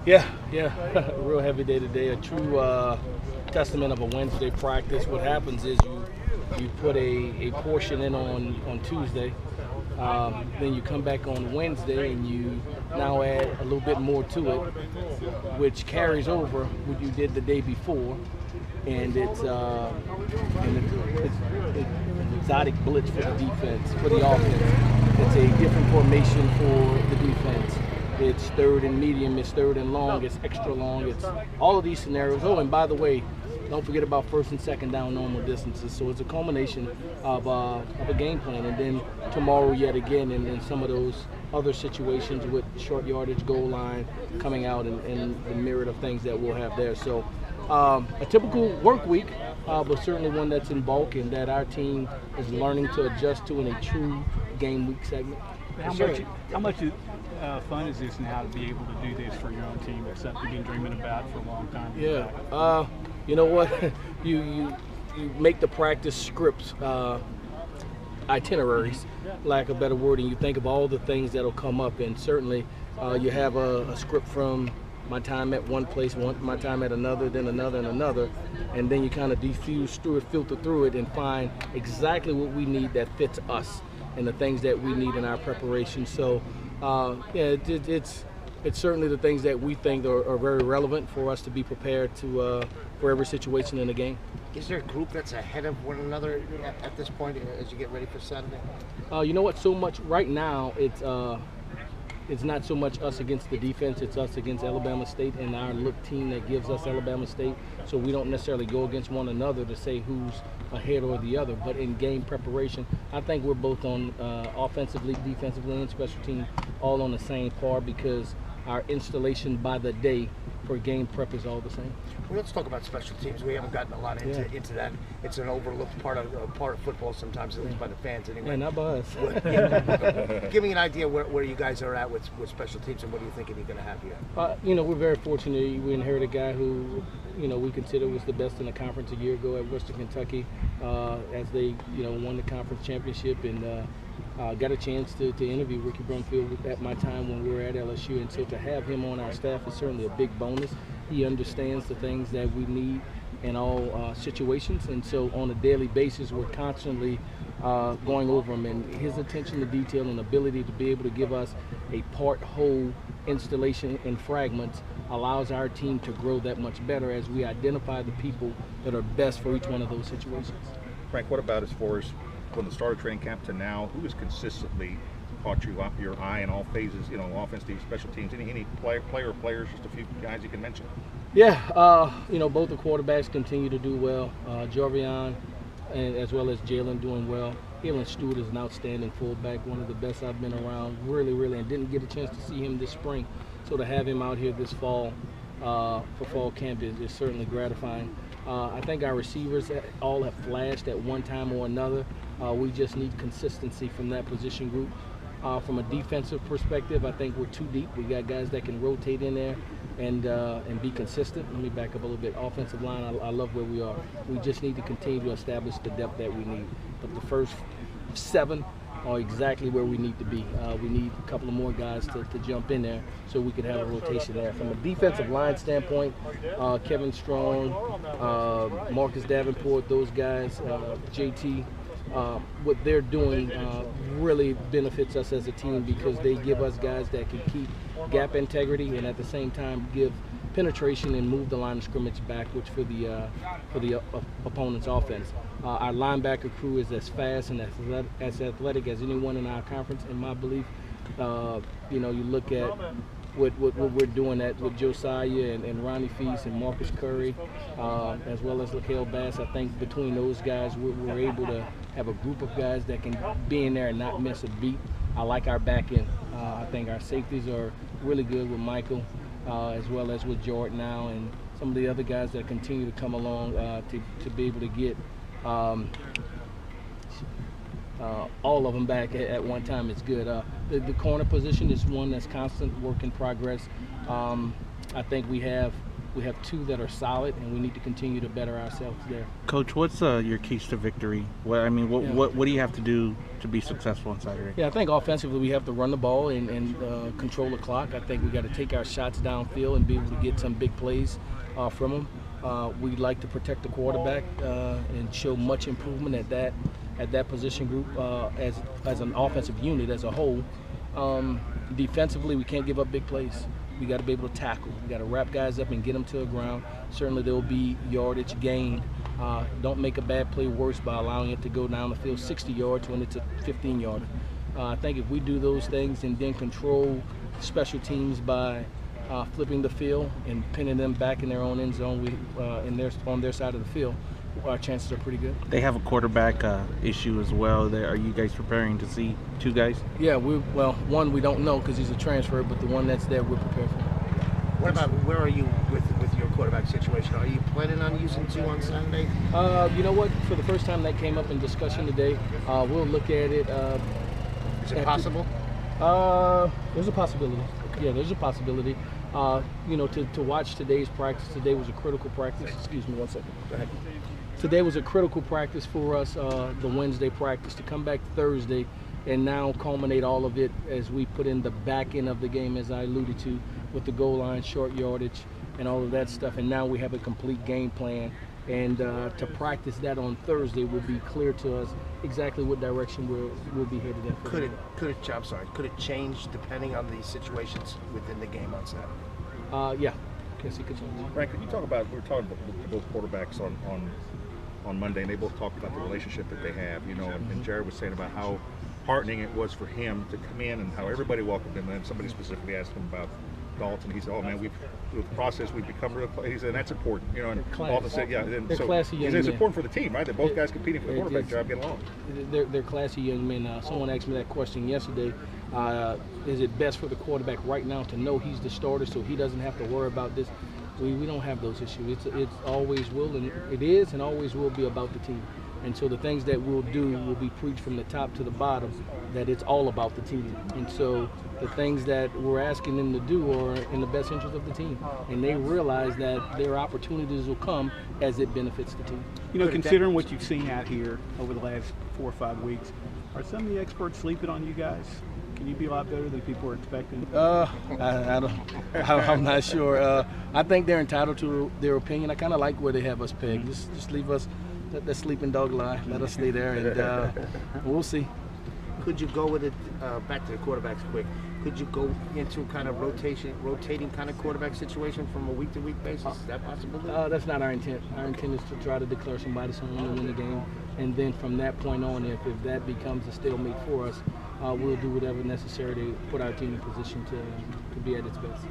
Yeah, real heavy day today. A true testament of a Wednesday practice. What happens is you put a portion in on Tuesday, then you come back on Wednesday and you now add a little bit more to it, which carries over what you did the day before, and it's an exotic blitz for the defense, for the offense. It's a different formation for the defense. It's third and medium, it's third and long, it's extra long, it's all of these scenarios. Oh, and by the way, don't forget about first and second down normal distances. So it's a culmination of a game plan. And then tomorrow yet again in some of those other situations with short yardage, goal line coming out and the myriad of things that we'll have there. So a typical work week, but certainly one that's in bulk and that our team is learning to adjust to in a true game week segment. How much fun is this now to be able to do this for your own team? It's something you've been dreaming about for a long time. Yeah. You know what? you make the practice scripts, itineraries, lack of better word, and you think of all the things that'll come up. And certainly you have a script from my time at one place, my time at another, then another and another, and then you kind of diffuse through it, filter through it, and find exactly what we need that fits us and the things that we need in our preparation. So it's certainly the things that we think are very relevant for us to be prepared to for every situation in the game. Is there a group that's ahead of one another at this point as you get ready for Saturday? You know what? So much right now, it's not so much us against the defense, it's us against Alabama State and our look team that gives us Alabama State. So we don't necessarily go against one another to say who's ahead or the other. But in game preparation, I think we're both on offensively, defensively, and special team all on the same par because our installation by the day for game prep is all the same. Well, let's talk about special teams. We haven't gotten a lot into that. It's an overlooked part of football sometimes, at least by the fans anyway. Yeah, not by us. Give me an idea where you guys are at with special teams and what are you thinking you're going to have here? We're very fortunate. We inherited a guy who, we consider was the best in the conference a year ago at Western Kentucky as they, won the conference championship and got a chance to interview Ricky Brumfield at my time when we were at LSU, and so to have him on our staff is certainly a big bonus. He understands the things that we need in all situations, and so on a daily basis we're constantly going over him, and his attention to detail and ability to be able to give us a part whole installation in fragments allows our team to grow that much better as we identify the people that are best for each one of those situations. Frank, what about as far as from the start of training camp to now, who has consistently caught your eye in all phases, offense, defense, special teams, any players, just a few guys you can mention? Yeah, both the quarterbacks continue to do well. Jarvion and as well as Jalen doing well. Halen Stewart is an outstanding fullback, one of the best I've been around, really, and didn't get a chance to see him this spring. So to have him out here this fall for fall camp is certainly gratifying. I think our receivers all have flashed at one time or another. We just need consistency from that position group. From a defensive perspective, I think we're too deep. We got guys that can rotate in there and be consistent. Let me back up a little bit. Offensive line, I love where we are. We just need to continue to establish the depth that we need. But the first 7 are exactly where we need to be. We need a couple of more guys to jump in there so we can have a rotation there. From a defensive line standpoint, Kevin Strong, Marcus Davenport, those guys, JT, what they're doing really benefits us as a team because they give us guys that can keep gap integrity and at the same time give penetration and move the line of scrimmage backwards for the opponent's offense. Our linebacker crew is as fast and as athletic as anyone in our conference, in my belief. You look at what we're doing with Josiah and Ronnie Feast and Marcus Curry, as well as LaCale Bass. I think between those guys, we're able to have a group of guys that can be in there and not miss a beat. I like our back end. I think our safeties are really good with Michael, as well as with Jordan now, and some of the other guys that continue to come along to be able to get all of them back at one time is good. The corner position is one that's constant work in progress. I think we have We have 2 that are solid, and we need to continue to better ourselves there. Coach, what's your keys to victory? What do you have to do to be successful on Saturday? Yeah, I think offensively we have to run the ball and control the clock. I think we got to take our shots downfield and be able to get some big plays from them. We like to protect the quarterback and show much improvement at that position group as an offensive unit as a whole. Defensively, we can't give up big plays. We got to be able to tackle. We got to wrap guys up and get them to the ground. Certainly there will be yardage gained. Don't make a bad play worse by allowing it to go down the field 60 yards when it's a 15-yarder. I think if we do those things and then control special teams by flipping the field and pinning them back in their own end zone, on their side of the field, our chances are pretty good. They have a quarterback issue as well. Are you guys preparing to see 2 guys? Yeah, one we don't know because he's a transfer, but the one that's there we're prepared for. What about, where are you with your quarterback situation? Are you planning on using 2 on Saturday? You know what? For the first time that came up in discussion today, we'll look at it. Is it possible? There's a possibility. Okay. Yeah, there's a possibility. To watch today's practice, today was a critical practice. Excuse me one second. Go ahead. Today was a critical practice for us, the Wednesday practice, to come back Thursday and now culminate all of it as we put in the back end of the game, as I alluded to, with the goal line, short yardage, and all of that stuff. And now we have a complete game plan. And to practice that on Thursday will be clear to us exactly what direction we'll be headed in. Could it change depending on the situations within the game on Saturday? Yeah. Yes, it could change. Frank, could you talk about, we were talking to both quarterbacks on Monday, and they both talked about the relationship that they have, and Jared was saying about how heartening it was for him to come in and how everybody welcomed him. And somebody specifically asked him about Dalton. He said, "Oh man, with the process we've become real close." He said, "And that's important, And Dalton said, "Yeah." And they're classy young men. It's important for the team, right? That both guys competing for the quarterback job get along. They're classy young men. Someone asked me that question yesterday. Is it best for the quarterback right now to know he's the starter so he doesn't have to worry about this? We don't have those issues. It's always will, and it is and always will be about the team. And so the things that we'll do will be preached from the top to the bottom, that it's all about the team. And so the things that we're asking them to do are in the best interest of the team. And they realize that their opportunities will come as it benefits the team. Considering what you've seen out here over the last 4 or 5 weeks, are some of the experts sleeping on you guys? Can you be a lot better than people are expecting? I'm not sure. I think they're entitled to their opinion. I kind of like where they have us pegged. Just leave us that sleeping dog lie. Let us stay there, and we'll see. Could you go with it, back to the quarterbacks quick, could you go into kind of rotating kind of quarterback situation from a week-to-week basis? Is that possible? That's not our intent. Our intent is to try to declare somebody someone to win the game. And then from that point on, if that becomes a stalemate for us, we'll do whatever necessary to put our team in position to be at its best.